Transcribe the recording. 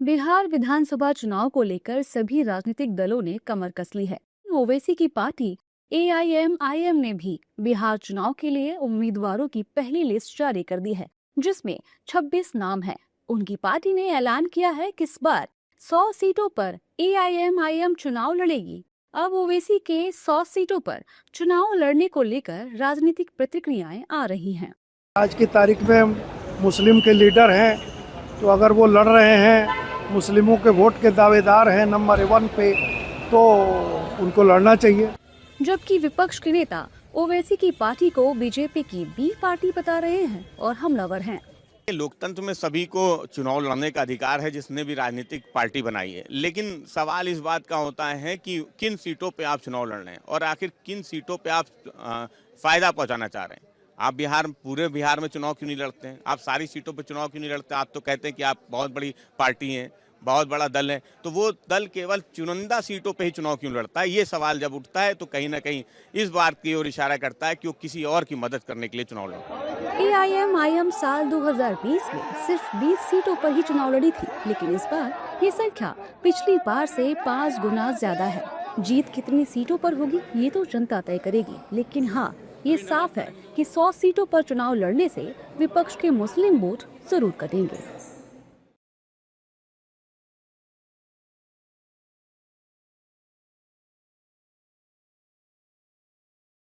बिहार विधानसभा चुनाव को लेकर सभी राजनीतिक दलों ने कमर कस ली है। ओवैसी की पार्टी AIMIM ने भी बिहार चुनाव के लिए उम्मीदवारों की पहली लिस्ट जारी कर दी है, जिसमें 26 नाम हैं। उनकी पार्टी ने ऐलान किया है कि इस बार 100 सीटों पर AIMIM चुनाव लड़ेगी। अब ओवैसी के 100 सीटों पर चुनाव लड़ने को लेकर राजनीतिक प्रतिक्रियाएं आ रही हैं। आज की तारीख में मुस्लिम के लीडर हैं, तो अगर वो लड़ रहे हैं, मुस्लिमों के वोट के दावेदार हैं नंबर 1 पे, तो उनको लड़ना चाहिए। जबकि विपक्ष के नेता ओवैसी की पार्टी को बीजेपी की बी पार्टी बता रहे हैं और हमलावर हैं। लोकतंत्र में सभी को चुनाव लड़ने का अधिकार है, जिसने भी राजनीतिक पार्टी बनाई है, लेकिन सवाल इस बात का होता है कि किन सीटों पे आप चुनाव लड़ रहे हैं और आखिर किन सीटों पे आप फायदा पहुंचाना चाह रहे हैं। आप पूरे बिहार में चुनाव क्यों नहीं लड़ते हैं? आप सारी सीटों पे चुनाव क्यों नहीं लड़ते? आप तो कहते हैं कि आप बहुत बड़ी पार्टी हैं, बहुत बड़ा दल है, तो वो दल केवल चुनिंदा सीटों पे ही चुनाव क्यों लड़ता है? ये सवाल जब उठता है तो कहीं ना कहीं इस बात की ओर इशारा करता है कि वो किसी और की मदद करने के लिए चुनाव लड़ता है। AIMIM साल 2020 में सिर्फ 20 सीटों पर ही चुनाव लड़ी थी, लेकिन इस बार ये संख्या पिछली बार से 5 गुना ज्यादा है। जीत कितनी सीटों पर होगी ये तो जनता तय करेगी, लेकिन हाँ, ये साफ है कि 100 सीटों पर चुनाव लड़ने से विपक्ष के मुस्लिम वोट जरूर कटेंगे।